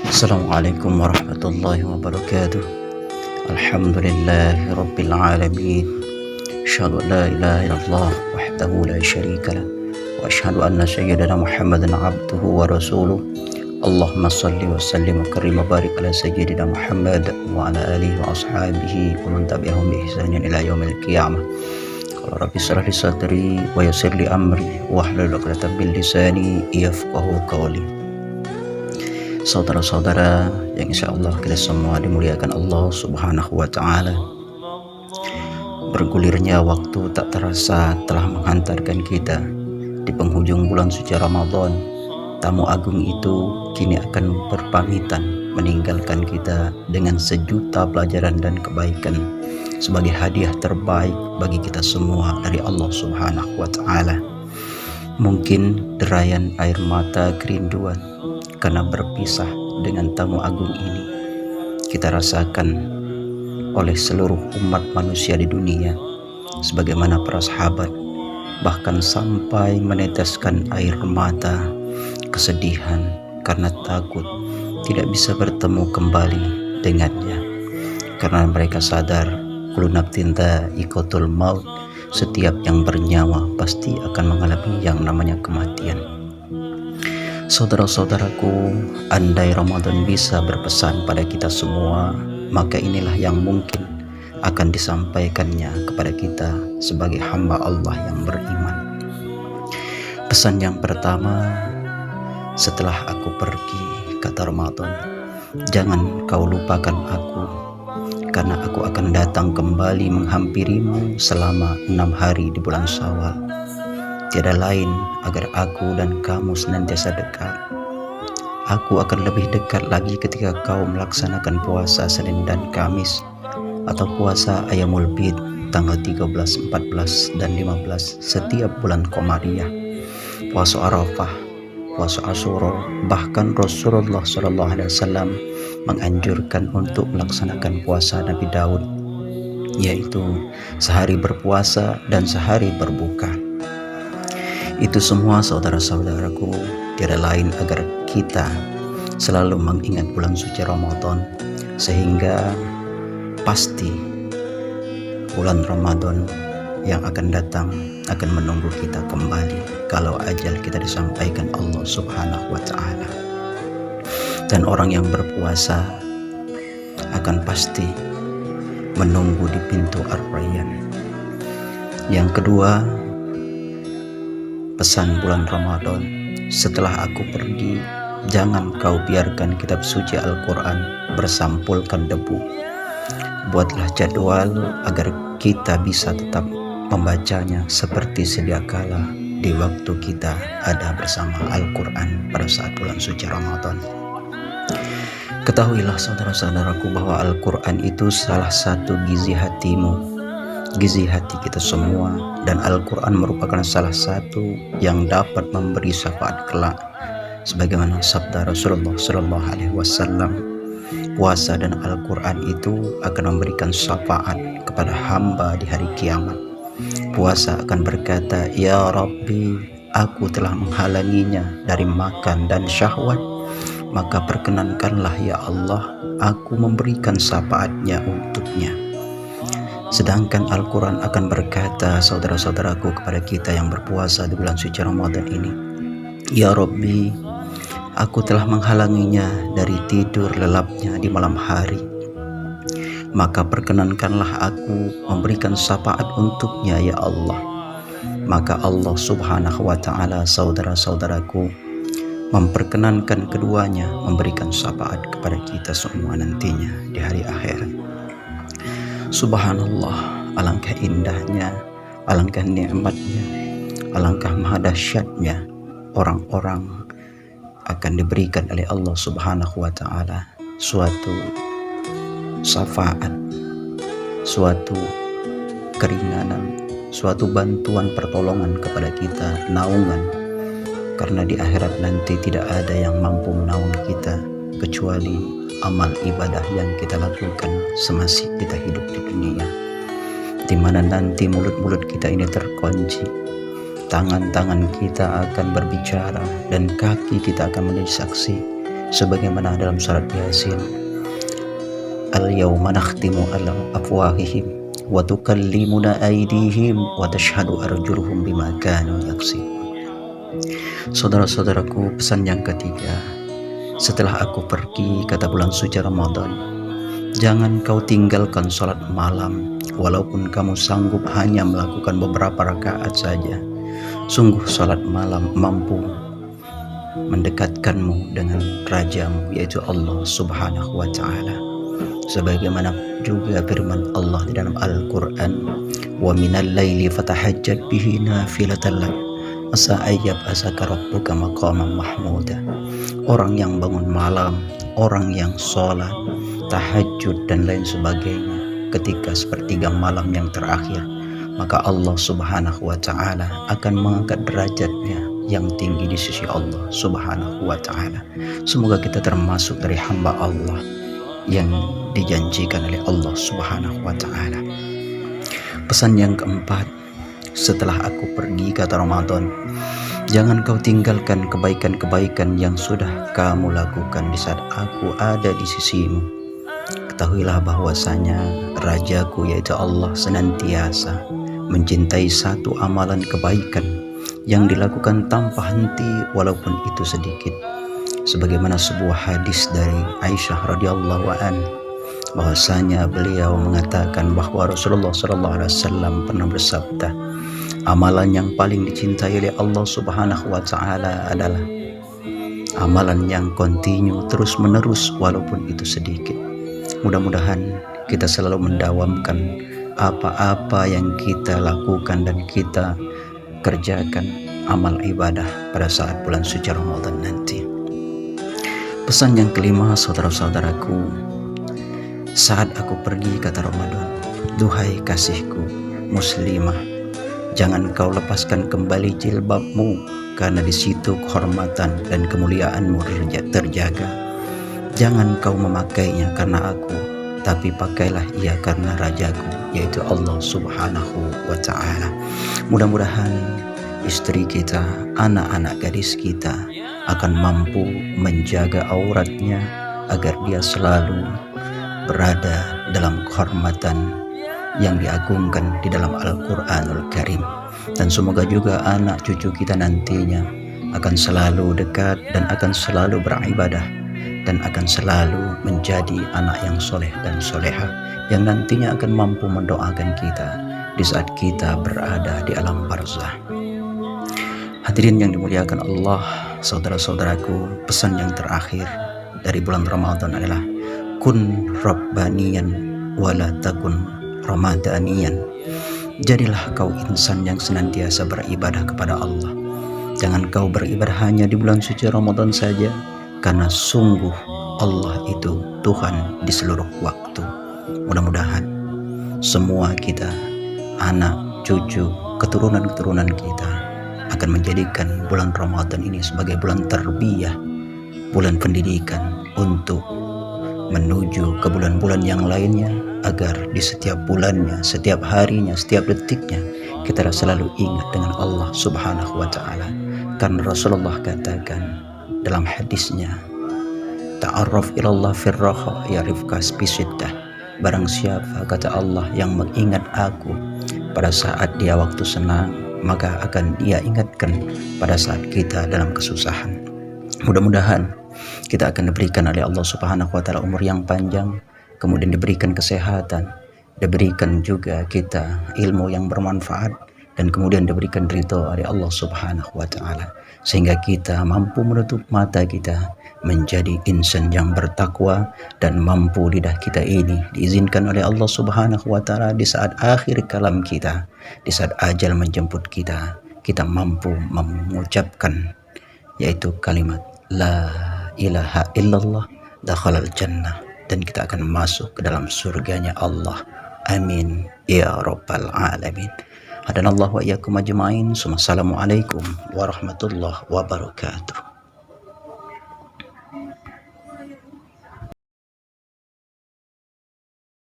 Assalamualaikum warahmatullahi wabarakatuh. Alhamdulillahi rabbil alamin. Asyhadu an la ilaha illallah wahdahu la syarika lah wa asyhadu anna sayyidana Muhammadan abduhu wa rasuluh. Allahumma salli wa sallim wa karrim wa barik ala sayyidina Muhammad wa ala alihi wa ashabihi wa man tabi'ahum bi ihsanin ila yaumil qiyamah. Qala rabbi shrah li sadri wa yassir li amri wahlul 'uqdatam min lisani yafqahu qawli. Saudara-saudara yang insya Allah kita semua dimuliakan Allah Subhanahu wa Ta'ala, bergulirnya waktu tak terasa telah menghantarkan kita di penghujung bulan suci Ramadan. Tamu agung itu kini akan berpamitan meninggalkan kita dengan sejuta pelajaran dan kebaikan sebagai hadiah terbaik bagi kita semua dari Allah Subhanahu wa Ta'ala. Mungkin derayan air mata kerinduan karena berpisah dengan tamu agung ini kita rasakan oleh seluruh umat manusia di dunia, sebagaimana para sahabat bahkan sampai meneteskan air mata kesedihan karena takut tidak bisa bertemu kembali dengannya, karena mereka sadar kullu nafsin dha'iqatul maut, setiap yang bernyawa pasti akan mengalami yang namanya kematian. Saudara-saudaraku, andai Ramadan bisa berpesan pada kita semua, maka inilah yang mungkin akan disampaikannya kepada kita sebagai hamba Allah yang beriman. Pesan yang pertama, setelah aku pergi, kata Ramadan, jangan kau lupakan aku, karena aku akan datang kembali menghampirimu selama 6 hari di bulan Syawal. Tiada lain agar aku dan kamu senantiasa dekat. Aku akan lebih dekat lagi ketika kau melaksanakan puasa Senin dan Kamis, atau puasa Ayyamul Bid tanggal 13, 14, dan 15 setiap bulan Qamariyah, puasa Arafah, puasa Asyura. Bahkan Rasulullah SAW menganjurkan untuk melaksanakan puasa Nabi Daud, yaitu sehari berpuasa dan sehari berbuka. Itu semua, saudara-saudaraku, tiada lain agar kita selalu mengingat bulan suci Ramadan, sehingga pasti bulan Ramadan yang akan datang akan menunggu kita kembali kalau ajal kita disampaikan Allah Subhanahu wa Ta'ala. Dan orang yang berpuasa akan pasti menunggu di pintu Ar-Rayyan. Yang kedua, pesan bulan Ramadan, setelah aku pergi, jangan kau biarkan kitab suci Al-Quran bersampulkan debu. Buatlah jadwal agar kita bisa tetap membacanya seperti sedia kala di waktu kita ada bersama Al-Quran pada saat bulan suci Ramadan. Ketahuilah saudara-saudaraku bahwa Al-Quran itu salah satu gizi hatimu, gizi hati kita semua, dan Al-Quran merupakan salah satu yang dapat memberi syafaat kelak, sebagaimana sabda Rasulullah SAW, puasa dan Al-Quran itu akan memberikan syafaat kepada hamba di hari kiamat. Puasa akan berkata, ya Rabbi, aku telah menghalanginya dari makan dan syahwat, maka perkenankanlah ya Allah, aku memberikan syafaatnya untuknya. Sedangkan Al-Quran akan berkata, saudara-saudaraku, kepada kita yang berpuasa di bulan suci Ramadan ini, ya Rabbi, aku telah menghalanginya dari tidur lelapnya di malam hari, maka perkenankanlah aku memberikan syafaat untuknya ya Allah. Maka Allah Subhanahu wa Ta'ala, saudara-saudaraku, memperkenankan keduanya memberikan syafaat kepada kita semua nantinya di hari akhirat. Subhanallah, alangkah indahnya, alangkah nikmatnya, alangkah maha dahsyatnya orang-orang akan diberikan oleh Allah Subhanahu wa Ta'ala suatu syafaat, suatu keringanan, suatu bantuan pertolongan kepada kita, naungan, karena di akhirat nanti tidak ada yang mampu menaung kita kecuali amal ibadah yang kita lakukan semasih kita hidup di dunia, di mana nanti mulut-mulut kita ini terkunci, tangan-tangan kita akan berbicara, dan kaki kita akan menjadi saksi sebagaimana dalam surat Yasin, al-yawma nakhtimu ala afwahihim wa tukallimuna aydihim wa tashhadu arjuluhum bima kanu yaksibun. Saudara-saudaraku, pesan yang ketiga, setelah aku pergi, kata bulan suci Ramadan, jangan kau tinggalkan sholat malam, walaupun kamu sanggup hanya melakukan beberapa rakaat saja. Sungguh sholat malam mampu mendekatkanmu dengan Rajamu, yaitu Allah Subhanahu wa Ta'ala. Sebagaimana juga firman Allah di dalam Al-Quran, wa minal laili fatahajjad bihi nafilatan lak asa ayyab asaka rabbuka maqaman mahmuda. Orang yang bangun malam, orang yang sholat, tahajud dan lain sebagainya ketika sepertiga malam yang terakhir, maka Allah Subhanahu wa Ta'ala akan mengangkat derajatnya yang tinggi di sisi Allah Subhanahu wa Ta'ala. Semoga kita termasuk dari hamba Allah yang dijanjikan oleh Allah Subhanahu wa Ta'ala. Pesan yang keempat, setelah aku pergi, kata Ramadan, jangan kau tinggalkan kebaikan-kebaikan yang sudah kamu lakukan di saat aku ada di sisimu. Ketahuilah bahwasanya Rajaku yaitu Allah senantiasa mencintai satu amalan kebaikan yang dilakukan tanpa henti walaupun itu sedikit. Sebagaimana sebuah hadis dari Aisyah radhiyallahu anha, bahwasanya beliau mengatakan bahwa Rasulullah SAW pernah bersabda, amalan yang paling dicintai oleh Allah Subhanahu wa Ta'ala adalah amalan yang kontinu terus menerus walaupun itu sedikit. Mudah-mudahan kita selalu mendawamkan apa-apa yang kita lakukan dan kita kerjakan amal ibadah pada saat bulan suci Ramadan nanti. Pesan yang kelima, saudara-saudaraku, saat aku pergi, kata Ramadan, duhai kasihku muslimah, jangan kau lepaskan kembali jilbabmu, karena di situ kehormatan dan kemuliaanmu terjaga. Jangan kau memakainya karena aku, tapi pakailah ia karena Rajaku, yaitu Allah Subhanahu wa Ta'ala. Mudah-mudahan istri kita, anak-anak gadis kita akan mampu menjaga auratnya agar dia selalu berada dalam kehormatan yang diagungkan di dalam Al-Quranul Karim. Dan semoga juga anak cucu kita nantinya akan selalu dekat dan akan selalu beribadah dan akan selalu menjadi anak yang soleh dan soleha yang nantinya akan mampu mendoakan kita di saat kita berada di alam barzah. Hadirin yang dimuliakan Allah, saudara-saudaraku, pesan yang terakhir dari bulan Ramadan adalah kun rabbaniyan wala takun ramadaniyan. Jadilah kau insan yang senantiasa beribadah kepada Allah. Jangan kau beribadah hanya di bulan suci Ramadan saja, karena sungguh Allah itu Tuhan di seluruh waktu. Mudah-mudahan semua kita, anak, cucu, keturunan-keturunan kita akan menjadikan bulan Ramadan ini sebagai bulan tarbiyah, bulan pendidikan untuk menuju ke bulan-bulan yang lainnya, agar di setiap bulannya, setiap harinya, setiap detiknya kita selalu ingat dengan Allah Subhanahu wa Ta'ala. Karena Rasulullah katakan dalam hadisnya, ta'arraf ilallah firraha ya'rifka bisiddah. Barang siapa, kata Allah, yang mengingat aku pada saat dia waktu senang, maka akan dia ingatkan pada saat kita dalam kesusahan. Mudah-mudahan kita akan diberikan oleh Allah Subhanahu wa Ta'ala umur yang panjang, kemudian diberikan kesehatan, diberikan juga kita ilmu yang bermanfaat, dan kemudian diberikan ridho oleh Allah Subhanahu wa Ta'ala, sehingga kita mampu menutup mata kita menjadi insan yang bertakwa, dan mampu lidah kita ini diizinkan oleh Allah Subhanahu wa Ta'ala di saat akhir kalam kita, di saat ajal menjemput kita, kita mampu mengucapkan yaitu kalimat la ilaha illallah dakhalal jannah, dan kita akan masuk ke dalam surganya Allah. Amin ya rabbal alamin. Hadanallahu wa iyyakum ajma'in. Assalamualaikum warahmatullahi wabarakatuh.